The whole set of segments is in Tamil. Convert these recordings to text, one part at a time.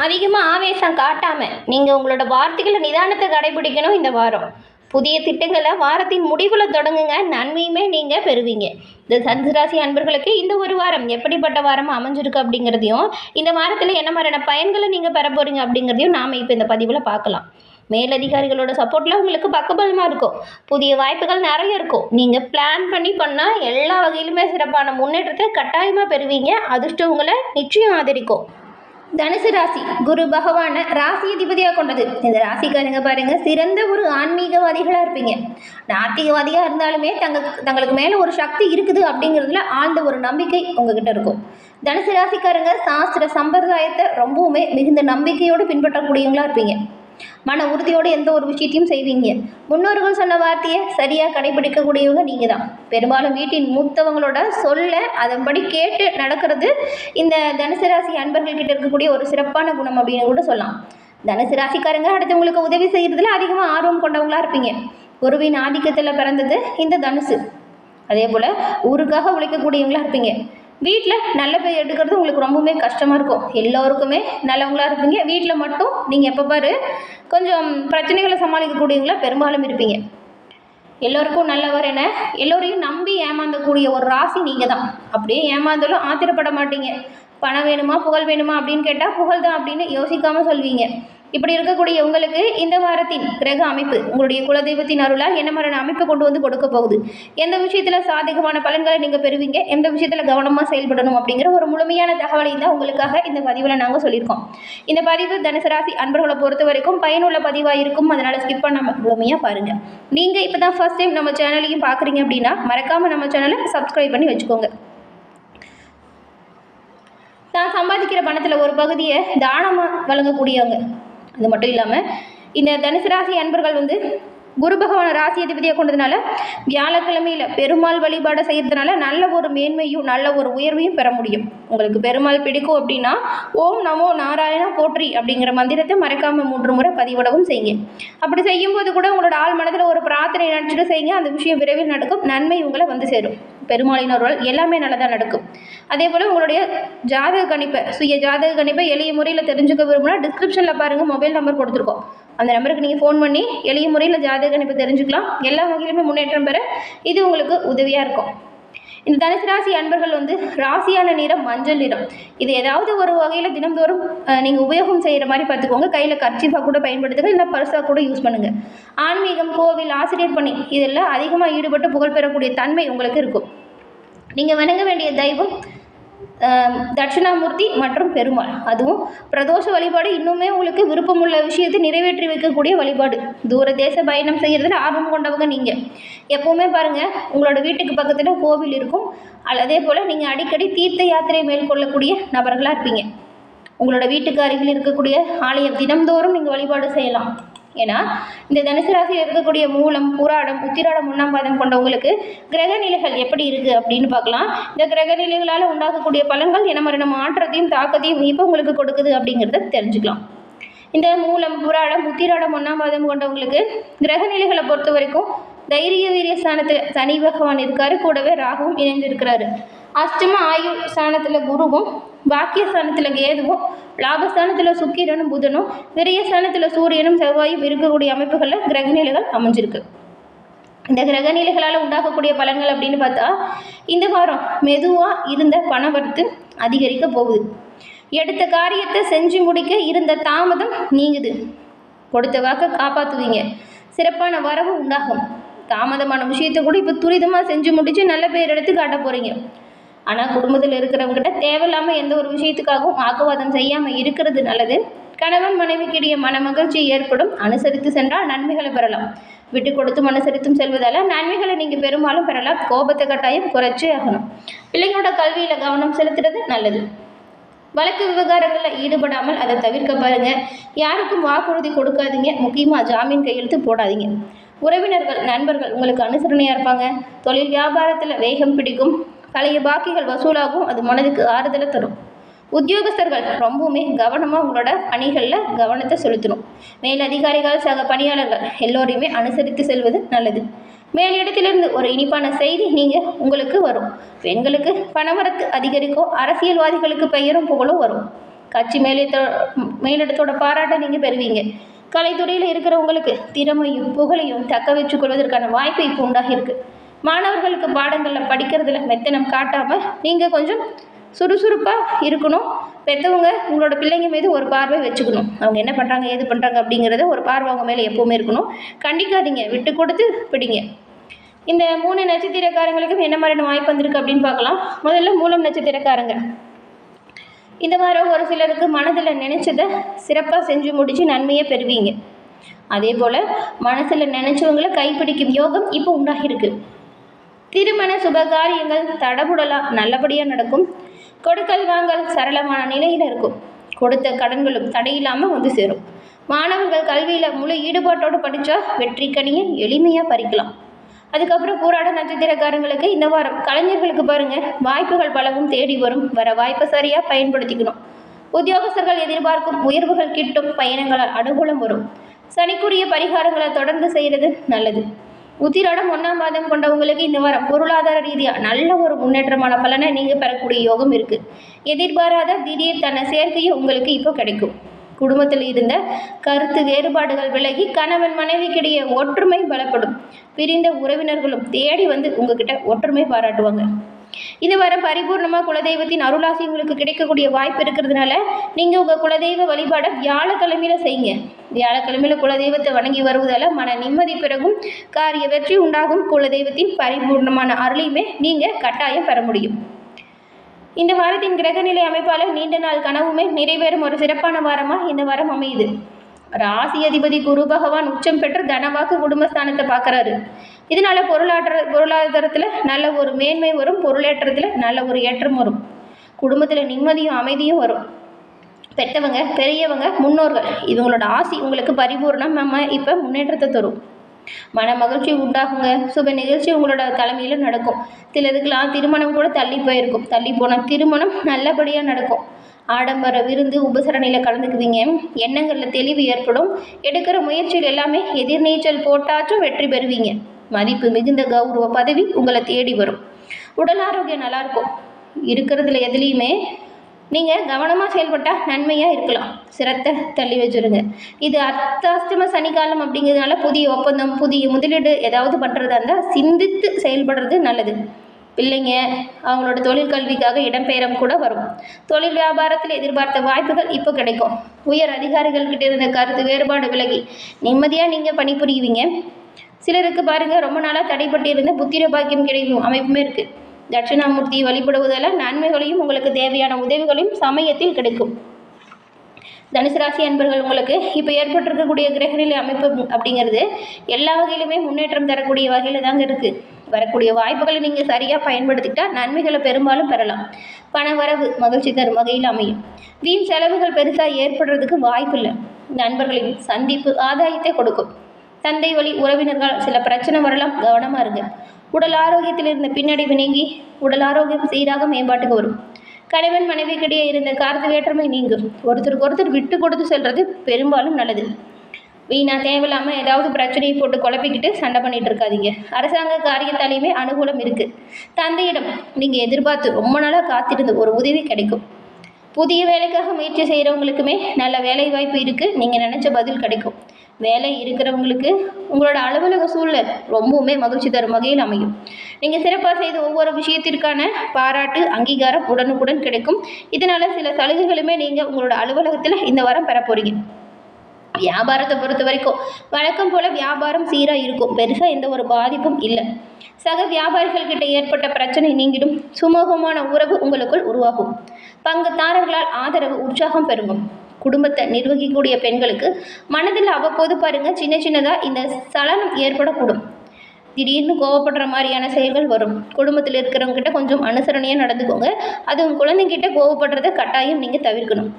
அதிகமாக ஆவேசம் காட்டாமல் நீங்கள் உங்களோட வார்த்தைகளை நிதானத்தை கடைபிடிக்கணும் இந்த வாரம். புதிய திட்டங்களை வாரத்தின் முடிவில் தொடங்குங்க, நன்மையுமே நீங்கள் பெறுவீங்க. இந்த தனுசு அன்பர்களுக்கு இந்த ஒரு வாரம் எப்படிப்பட்ட வாரமாக அமைஞ்சிருக்கு அப்படிங்கிறதையும், இந்த வாரத்தில் என்ன மாதிரியான பயன்களை நீங்கள் பெற போகிறீங்க அப்படிங்கிறதையும் நாம் இப்போ இந்த பதிவில் பார்க்கலாம். மேலதிகாரிகளோட சப்போர்ட்டில் உங்களுக்கு பக்கபலமாக இருக்கும். புதிய வாய்ப்புகள் நிறைய இருக்கும். நீங்கள் பிளான் பண்ணால் எல்லா வகையிலுமே சிறப்பான முன்னேற்றத்தை கட்டாயமாக பெறுவீங்க. அதிர்ஷ்டம் உங்களை நிச்சயம் ஆதரிக்கும். தனுசு ராசி குரு பகவானை ராசி அதிபதியாக கொண்டது. இந்த ராசிக்காரங்க பாருங்க, சிறந்த ஒரு ஆன்மீகவாதிகளாக இருப்பீங்க. நாத்திகவாதியாக இருந்தாலுமே தங்களுக்கு மேலே ஒரு சக்தி இருக்குது அப்படிங்கிறதுல ஆழ்ந்த ஒரு நம்பிக்கை உங்ககிட்ட இருக்கும். தனுசு ராசிக்காரங்க சாஸ்திர சம்பிரதாயத்தை ரொம்பவுமே மிகுந்த நம்பிக்கையோடு பின்பற்றக்கூடியவங்களா இருப்பீங்க. மன உறுதியோடு எந்த ஒரு விஷயத்தையும் செய்வீங்க. முன்னோர்கள் சொன்ன வார்த்தையை சரியாக கடைபிடிக்கக்கூடியவங்க நீங்கள் தான். பெரும்பாலும் வீட்டின் மூத்தவங்களோட சொல்ல அதன்படி கேட்டு நடக்கிறது இந்த தனுசு ராசி அன்பர்கள்கிட்ட இருக்கக்கூடிய ஒரு சிறப்பான குணம் அப்படின்னு கூட சொல்லலாம். தனுசு ராசிக்காரங்க அடுத்தவங்களுக்கு உதவி செய்கிறதுல அதிகமாக ஆர்வம் கொண்டவங்களா இருப்பீங்க. குருவின் ஆதிக்கத்தில் பிறந்தது இந்த தனுசு. அதே போல் ஊருக்காக உழைக்கக்கூடியவங்களா இருப்பீங்க. வீட்டில் நல்ல பேர் எடுக்கிறது உங்களுக்கு ரொம்பவுமே கஷ்டமாக இருக்கும். எல்லோருக்குமே நல்லவங்களாக இருப்பீங்க. வீட்டில் மட்டும் நீங்கள் எப்போ பாரு கொஞ்சம் பிரச்சனைகளை சமாளிக்கக்கூடியவங்களா பெரும்பாலும் இருப்பீங்க. எல்லோருக்கும் நல்லவர் என எல்லோரையும் நம்பி ஏமாந்தக்கூடிய ஒரு ராசி நீங்கள் தான். அப்படியே ஏமாந்தாலும் ஆத்திரப்பட மாட்டீங்க. பணம் வேணுமா புகழ் வேணுமா அப்படின்னு கேட்டால் புகழ் தான் அப்படின்னு யோசிக்காமல் சொல்வீங்க. இப்படி இருக்கக்கூடிய உங்களுக்கு இந்த வாரத்தின் கிரக அமைப்பு உங்களுடைய குலதெய்வத்தின் அருளால் என்ன மாதிரியான அமைப்பை கொண்டு வந்து கொடுக்க போகுது, எந்த விஷயத்தில் சாதகமான பலன்களை நீங்கள் பெறுவீங்க, எந்த விஷயத்தில் கவனமாக செயல்படணும் அப்படிங்கிற ஒரு முழுமையான தகவலை தான் உங்களுக்காக இந்த பதிவில் நாங்கள் சொல்லியிருக்கோம். இந்த பதிவு தனுசு ராசி அன்பர்களை பொறுத்த வரைக்கும் பயனுள்ள பதிவாக இருக்கும். அதனால் ஸ்கிப் பண்ணாமல் முழுமையாக பாருங்கள். நீங்கள் இப்போ தான் ஃபர்ஸ்ட் டைம் நம்ம சேனலையும் பார்க்குறீங்க அப்படின்னா மறக்காமல் நம்ம சேனலை சப்ஸ்கிரைப் பண்ணி வச்சுக்கோங்க. தான் சம்பாதிக்கிற பணத்தில் ஒரு பகுதியை தானமாக வழங்கக்கூடியவங்க. அது மட்டும் இல்லாமல் இந்த தனுசு ராசி அன்பர்கள் குரு பகவான் ராசி அதிபதியாக கொண்டதுனால வியாழக்கிழமையில் பெருமாள் வழிபாடு செய்கிறதுனால நல்ல ஒரு மேன்மையும் நல்ல ஒரு உயர்வையும் பெற முடியும். உங்களுக்கு பெருமாள் பிடிக்கும் அப்படின்னா ஓம் நமோ நாராயணா போற்றி அப்படிங்கிற மந்திரத்தை மறக்காமல் 3 முறை பதிவிடவும் செய்யுங்க. அப்படி செய்யும்போது கூட உங்களோட ஆள் மனதில் ஒரு பிரார்த்தனை நினச்சிட்டு செய்யுங்க. அந்த விஷயம் விரைவில் நடக்கும். நன்மை உங்களை சேரும். பெருமாளினோர்கள் எல்லாமே நல்லதாக நடக்கும். அதே போல் உங்களுடைய ஜாதக கணிப்பை சுய ஜாதக கணிப்பை எளிய முறையில் தெரிஞ்சுக்க விரும்பினா டிஸ்கிரிப்ஷனில் பாருங்கள், மொபைல் நம்பர் கொடுத்துருக்கோம். அந்த நம்பருக்கு நீங்கள் ஃபோன் பண்ணி எளிய முறையில் ஜாதக கணிப்பை தெரிஞ்சுக்கலாம். எல்லா வகையிலுமே முன்னேற்றம் பெற இது உங்களுக்கு உதவியாக இருக்கும். இந்த தனுசு ராசி அன்பர்கள் ராசியான நிறம் மஞ்சள் நிறம். இது ஏதாவது ஒரு வகையில் தினம்தோறும் நீங்கள் உபயோகம் செய்கிற மாதிரி பார்த்துக்கோங்க. கையில் கர்ச்சீஃபாக கூட பயன்படுத்துங்க, இல்லை பர்ஸாக கூட யூஸ் பண்ணுங்கள். ஆன்மீகம், கோவில், ஆசிரியர் பணி இதெல்லாம் அதிகமாக ஈடுபட்டு புகழ் பெறக்கூடிய தன்மை உங்களுக்கு இருக்கும். நீங்கள் வணங்க வேண்டிய தெய்வம் தட்சிணாமூர்த்தி மற்றும் பெருமாள். அதுவும் பிரதோஷ வழிபாடு இன்னுமே உங்களுக்கு விருப்பமுள்ள விஷயத்தை நிறைவேற்றி வைக்கக்கூடிய வழிபாடு. தூர தேச பயணம் செய்கிறதுல ஆர்வம் கொண்டவங்க நீங்கள். எப்போவுமே பாருங்கள், உங்களோட வீட்டுக்கு பக்கத்தில் கோவில் இருக்கும். அதே போல் நீங்கள் அடிக்கடி தீர்த்த யாத்திரை மேற்கொள்ளக்கூடிய நபர்களாக இருப்பீங்க. உங்களோட வீட்டுக்கு அருகில் இருக்கக்கூடிய ஆலயம் தினம்தோறும் நீங்கள் வழிபாடு செய்யலாம். ஏன்னா இந்த தனுசு ராசியில் இருக்கக்கூடிய மூலம், பூராடம், உத்திராடம் 1ஆம் பாதம் கொண்டவங்களுக்கு கிரக நிலைகள் எப்படி இருக்குது அப்படின்னு பார்க்கலாம். இந்த கிரக நிலைகளால் உண்டாகக்கூடிய பலன்கள் என்ன மாதிரியான மாற்றத்தையும் தாக்கத்தையும் இப்போ உங்களுக்கு கொடுக்குது அப்படிங்கிறத தெரிஞ்சுக்கலாம். இந்த மூலம், பூராடம், உத்திராடம் 1ஆம் பாதம் கொண்டவங்களுக்கு கிரக நிலைகளை பொறுத்த வரைக்கும் தைரிய வீரிய ஸ்தானத்தில் சனி பகவான் இருக்காரு, கூடவே ராகுவும் இணைஞ்சிருக்கிறாரு. அஷ்டம ஆயு ஸ்தானத்தில் குருவும், பாக்கியஸ்தானத்தில் கேதுவும், லாபஸ்தானத்தில் சுக்கிரனும் புதனும், விரயஸ்தானத்தில் சூரியனும் செவ்வாயும் இருக்கக்கூடிய அமைப்புகளில் கிரகநிலைகள் அமைஞ்சிருக்கு. இந்த கிரகநிலைகளால் உண்டாகக்கூடிய பலன்கள் அப்படின்னு பார்த்தா இந்த வாரம் மெதுவாக இருந்த பணவரத்து அதிகரிக்க போகுது. எடுத்த காரியத்தை செஞ்சு முடிக்க இருந்த தாமதம் நீங்குது. கொடுத்த வாக்கை காப்பாற்றுவீங்க. சிறப்பான வரவு உண்டாகும். தாமதமான விஷயத்தை கூட இப்போ துரிதமாக செஞ்சு முடித்து நல்ல பேர் எடுத்து காட்ட போகிறீங்க. ஆனால் குடும்பத்தில் இருக்கிறவங்ககிட்ட தேவையில்லாமல் எந்த ஒரு விஷயத்துக்காகவும் வாக்குவாதம் செய்யாமல் இருக்கிறது நல்லது. கணவன் மனைவிக்கிடையே மன மகிழ்ச்சி ஏற்படும். அனுசரித்து சென்றால் நன்மைகளை பெறலாம். விட்டு கொடுத்தும் அனுசரித்தும் செல்வதால் நன்மைகளை நீங்கள் பெரும்பாலும் பெறலாம். கோபத்தை கட்டாயம் குறைச்சே ஆகணும். பிள்ளைங்களோட கல்வியில் கவனம் செலுத்துறது நல்லது. வழக்கு விவகாரங்களில் ஈடுபடாமல் அதை தவிர்க்க பாருங்கள். யாருக்கும் வாக்குறுதி கொடுக்காதீங்க. முக்கியமாக ஜாமீன் கையெழுத்து போடாதீங்க. உறவினர்கள், நண்பர்கள் உங்களுக்கு அனுசரணையாக இருப்பாங்க. தொழில் வியாபாரத்தில் வேகம் பிடிக்கும். பழைய பாக்கிகள் வசூலாகும். அது மனதுக்கு ஆறுதலை தரும். உத்தியோகஸ்தர்கள் ரொம்பவுமே கவனமாக உங்களோட பணிகளில் கவனத்தை செலுத்தணும். மேலதிகாரிகள், சக பணியாளர்கள் எல்லோரையுமே அனுசரித்து செல்வது நல்லது. மேலிடத்திலிருந்து ஒரு இனிப்பான செய்தி உங்களுக்கு வரும். பெண்களுக்கு பணவரத்து அதிகரிக்கும். அரசியல்வாதிகளுக்கு பெயரும் புகழும் வரும். கட்சி மேலிடத்தோட பாராட்டை நீங்கள் பெறுவீங்க. கலைத்துறையில் இருக்கிறவங்களுக்கு திறமையும் புகழையும் தக்க வச்சு கொள்வதற்கான வாய்ப்பு இப்போ உண்டாகி இருக்கு. மாணவர்களுக்கு பாடங்களில் படிக்கிறதுல மெத்தனம் காட்டாமல் நீங்கள் கொஞ்சம் சுறுசுறுப்பாக இருக்கணும். பெற்றவங்க உங்களோட பிள்ளைங்க மீது ஒரு பார்வை வச்சுக்கணும். அவங்க என்ன பண்ணுறாங்க ஏது பண்ணுறாங்க அப்படிங்கிறத ஒரு பார்வை அவங்க மேலே எப்போவுமே இருக்கணும். கண்டிக்காதீங்க, விட்டு கொடுத்து பிடிங்க. இந்த 3 நட்சத்திரக்காரங்களுக்கும் என்ன மாதிரியான வாய்ப்பு வந்திருக்கு அப்படின்னு பார்க்கலாம். முதல்ல மூலம் நட்சத்திரக்காரங்க. இந்த வாரம் ஒரு சிலருக்கு மனதில் நினச்சதை சிறப்பாக செஞ்சு முடித்து நன்மையை பெறுவீங்க. அதே போல் மனசில் நினச்சவங்களை கைப்பிடிக்கும் யோகம் இப்போ உண்டாகிருக்கு. திருமண சுபகாரியங்கள் தடபுடலாம் நல்லபடியாக நடக்கும். கொடுக்கல் வாங்கல் சரளமான நிலையில் இருக்கும். கொடுத்த கடன்களும் தடையில்லாமல் வந்து சேரும். மாணவர்கள் கல்வியில் முழு ஈடுபாட்டோடு படித்தா வெற்றி கனியை எளிமையாக பறிக்கலாம். அதுக்கப்புறம் பூராட நட்சத்திரக்காரங்களுக்கு இந்த வாரம் கலைஞர்களுக்கு பாருங்கள், வாய்ப்புகள் பலவும் தேடி வரும். வர வாய்ப்பை சரியாக பயன்படுத்திக்கணும். உத்தியோகஸ்தர்கள் எதிர்பார்க்கும் உயர்வுகள் கிட்டும். பயணங்களால் அனுகூலம் வரும். சனிக்குரிய பரிகாரங்களை தொடர்ந்து செய்கிறது நல்லது. உத்திராடம் 1ஆம் மாதம் கொண்டவங்களுக்கு இந்த வாரம் பொருளாதார ரீதியாக நல்ல ஒரு முன்னேற்றமான பலனை நீங்கள் பெறக்கூடிய யோகம் இருக்குது. எதிர்பாராத திடீர் தன சேர்க்கையும் உங்களுக்கு இப்போ கிடைக்கும். குடும்பத்தில் இருந்த கருத்து வேறுபாடுகள் விலகி கணவன் மனைவிக்கிடையே ஒற்றுமை பலப்படும். பிரிந்த உறவினர்களும் தேடி வந்து உங்ககிட்ட ஒற்றுமை பாராட்டுவாங்க. இந்த வாரம் பரிபூர்ணமாக குலதெய்வத்தின் அருளாசி உங்களுக்கு கிடைக்கக்கூடிய வாய்ப்பு இருக்கிறதுனால நீங்கள் உங்கள் குலதெய்வ வழிபாடை வியாழக்கிழமையில் செய்யுங்க. வியாழக்கிழமையில் குலதெய்வத்தை வணங்கி வருவதால் மன நிம்மதி பிறகும் காரிய வெற்றி உண்டாகும். குலதெய்வத்தின் பரிபூர்ணமான அருளையுமே நீங்கள் கட்டாயம் பெற முடியும். இந்த வாரத்தின் கிரகநிலை அமைப்பால் நீண்ட நாள் கனவுமே நிறைவேறும் ஒரு சிறப்பான வாரமாக இந்த வாரம் அமையுது. ராசி அதிபதி குரு பகவான் உச்சம் பெற்று தனவாக்கு குடும்பஸ்தானத்தை பார்க்குறாரு. இதனால பொருளாதாரத்தில் நல்ல ஒரு மேன்மை வரும். பொருளேற்றத்தில் நல்ல ஒரு ஏற்றம் வரும். குடும்பத்தில் நிம்மதியும் அமைதியும் வரும். பெற்றவங்க பெரியவங்க முன்னோர்கள் இவங்களோட ஆசி உங்களுக்கு பரிபூர்ணம் நம்ம இப்போ முன்னேற்றத்தை தரும். மன மகிழ்ச்சி உண்டாகுங்க. சுப நிகழ்ச்சி உங்களோட தலைமையில் நடக்கும். சிலருக்கெல்லாம் திருமணம் கூட தள்ளி போயிருக்கும். தள்ளி போன திருமணம் நல்லபடியாக நடக்கும். ஆடம்பர விருந்து உபசரணையில் கலந்துக்குவீங்க. எண்ணங்களில் தெளிவு ஏற்படும். எடுக்கிற முயற்சியில் எல்லாமே எதிர்நீச்சல் போட்டாச்சும் வெற்றி பெறுவீங்க. மதிப்பு மிகுந்த கௌரவ பதவி உங்களை தேடி வரும். உடல் ஆரோக்கியம் நல்லாயிருக்கும். இருக்கிறதுல எதுலேயுமே நீங்கள் கவனமாக செயல்பட்டால் நன்மையாக இருக்கலாம். சிரத்தை தள்ளி வச்சுருங்க. இது அர்த்தாஷ்டம சனிக்காலம் அப்படிங்கிறதுனால புதிய ஒப்பந்தம் புதிய முதலீடு ஏதாவது பண்ணுறதா இருந்தால் சிந்தித்து செயல்படுறது நல்லது. பிள்ளைங்க அவங்களோட தொழில் கல்விக்காக இடம்பெயரம் கூட வரும். தொழில் வியாபாரத்தில் எதிர்பார்த்த வாய்ப்புகள் இப்போ கிடைக்கும். உயர் அதிகாரிகள்கிட்ட இருந்த கருத்து வேறுபாடு விலகி நிம்மதியாக நீங்கள் பணிபுரிவீங்க. சிலருக்கு பாருங்கள், ரொம்ப நாளாக தடைப்பட்டு இருந்த புத்திர பாக்கியம் கிடைக்கும் அமைப்புமே இருக்குது. தட்சிணாமூர்த்தி வழிபடுவதால் நன்மைகளையும் உங்களுக்கு தேவையான உதவிகளையும் சமயத்தில் கிடைக்கும். தனுசு ராசி அன்பர்கள், உங்களுக்கு இப்போ ஏற்பட்டிருக்கக்கூடிய கிரகநிலை அமைப்பு அப்படிங்கிறது எல்லா வகையிலுமே முன்னேற்றம் தரக்கூடிய வகையில் தாங்க இருக்குது. வரக்கூடிய வாய்ப்புகளை நீங்கள் சரியாக பயன்படுத்திக்கிட்டால் நன்மைகளை பெரும்பாலும் பெறலாம். பண வரவு மகிழ்ச்சி தரும் வகையில் அமையும். வீண் செலவுகள் பெருசாக ஏற்படுறதுக்கு வாய்ப்பு இல்லை. நண்பர்களின் சந்திப்பு ஆதாயத்தை கொடுக்கும். தந்தை வழி உறவினர்கள் சில பிரச்சனை வரலாம், கவனமாக இருங்க. உடல் ஆரோக்கியத்தில் இருந்த பின்னடைவு நீங்கி உடல் ஆரோக்கியம் சீராக மேம்பாட்டுக்கு வரும். கணவன் மனைவிக்கிடையே இருந்த கருத்து வேற்றுமை நீங்கும். ஒருத்தருக்கு ஒருத்தர் விட்டு கொடுத்து செல்வது பெரும்பாலும் நல்லது. வீணா தேவையில்லாமல் ஏதாவது பிரச்சனையை போட்டு குழப்பிக்கிட்டு சண்டை பண்ணிட்டு இருக்காதீங்க. அரசாங்க காரியத்தாலையுமே அனுகூலம் இருக்குது. தந்தையிடம் நீங்கள் எதிர்பார்த்து ரொம்ப நாளாக காத்திருந்து ஒரு உதவி கிடைக்கும். புதிய வேலைக்காக முயற்சி செய்கிறவங்களுக்குமே நல்ல வேலை வாய்ப்பு இருக்குது. நீங்கள் நினச்ச பதில் கிடைக்கும். வேலை இருக்கிறவங்களுக்கு உங்களோட அலுவலக சூழல் ரொம்பவுமே மகிழ்ச்சி தரும் வகையில் அமையும். நீங்கள் சிறப்பாக செய்த ஒவ்வொரு விஷயத்திற்கான பாராட்டு அங்கீகாரம் உடனுக்குடன் கிடைக்கும். இதனால் சில சலுகைகளுமே நீங்கள் உங்களோட அலுவலகத்தில் இந்த வாரம் பெற போகிறீங்க. வியாபாரத்தை பொறுத்த வரைக்கும் வழக்கம் போல் வியாபாரம் சீராக இருக்கும். பெருசாக எந்த ஒரு பாதிப்பும் இல்லை. சக வியாபாரிகள் கிட்ட ஏற்பட்ட பிரச்சனை நீங்கிடும். சுமூகமான உறவு உங்களுக்குள் உருவாகும். பங்குதாரர்களால் ஆதரவு உற்சாகம் பெருகும். குடும்பத்தை நிர்வகிக்கக்கூடிய பெண்களுக்கு மனதில் அவ்வப்போது பாருங்கள், சின்ன சின்னதாக இந்த சலனம் ஏற்படக்கூடும். திடீர்னு கோவப்படுற மாதிரியான செயல்கள் வரும். குடும்பத்தில் இருக்கிறவங்ககிட்ட கொஞ்சம் அனுசரணையாக நடந்துக்கோங்க. அதுவும் குழந்தைங்கிட்ட கோவப்படுறதை கட்டாயம் நீங்கள் தவிர்க்கணும்.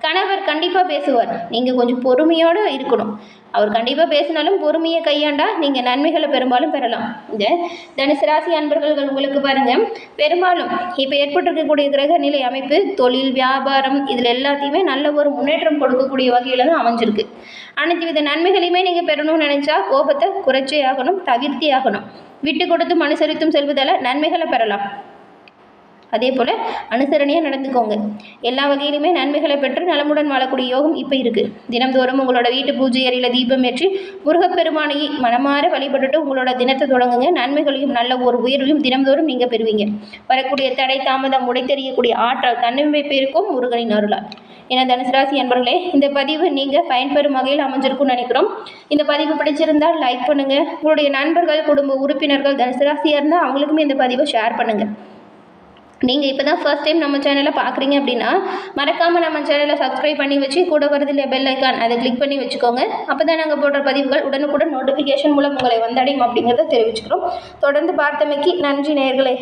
கணவர் கண்டிப்பாக பேசுவார். நீங்கள் கொஞ்சம் பொறுமையோடு இருக்கணும். அவர் கண்டிப்பாக பேசினாலும் பொறுமையை கையாண்டா நீங்கள் நன்மைகளை பெரும்பாலும் பெறலாம். இந்த தனுசு ராசி அன்பர்கள் உங்களுக்கு பாருங்கள், பெரும்பாலும் இப்போ ஏற்பட்டிருக்கக்கூடிய கிரக நிலை அமைப்பு தொழில் வியாபாரம் இதில் எல்லாத்தையுமே நல்ல ஒரு முன்னேற்றம் கொடுக்கக்கூடிய வகையில் தான் அமைஞ்சிருக்கு. அனைத்து வித நன்மைகளையுமே நீங்கள் பெறணும்னு நினச்சா கோபத்தை குறைச்சே ஆகணும், தவிர்த்தே ஆகணும். விட்டு கொடுத்தும் அனுசரித்தும் செல்வதால் நன்மைகளை பெறலாம். அதே போல் அனுசரணையாக நடந்துக்கோங்க. எல்லா வகையிலுமே நன்மைகளை பெற்று நலமுடன் வாழக்கூடிய யோகம் இப்போ இருக்குது. தினம்தோறும் உங்களோட வீட்டு பூஜை அறையில் தீபம் ஏற்றி முருகப்பெருமானை மனமாற வழிபட்டுட்டு உங்களோட தினத்தை தொடங்குங்க. நன்மைகளையும் நல்ல ஒரு உயர்வையும் தினம்தோறும் நீங்கள் பெறுவீங்க. வரக்கூடிய தடை தாமதம் உடைத்தெறியக்கூடிய ஆற்றல் தன்னம்பிக்கை இருக்கும் முருகனின் அருளால். என தனுசு ராசி அன்பர்களே, இந்த பதிவு நீங்கள் பயன்பெறும் வகையில் அமைஞ்சிருக்கும்னு நினைக்கிறோம். இந்த பதிவு பிடிச்சிருந்தால் லைக் பண்ணுங்கள். உங்களுடைய நண்பர்கள், குடும்ப உறுப்பினர்கள் தனுசு ராசியாக இருந்தால் அவங்களுக்குமே இந்த பதிவை ஷேர் பண்ணுங்கள். நீங்கள் இப்போ தான் ஃபர்ஸ்ட் டைம் நம்ம சேனலை பார்க்குறீங்க அப்படின்னா மறக்காமல் நம்ம சேனலை சப்ஸ்கிரைப் பண்ணி வச்சு கூட வருதில்லை பெல் ஐக்கான் அதை கிளிக் பண்ணி வச்சுக்கோங்க. அப்போ தான் நாங்கள் போடுற பதிவுகள் உடனுக்குடன் நோட்டிஃபிகேஷன் மூலம் உங்களை வந்தடையும் அப்படிங்கிறத தெரிவிச்சுக்கிறோம். தொடர்ந்து பார்த்தமைக்கு நன்றி நேயர்களே.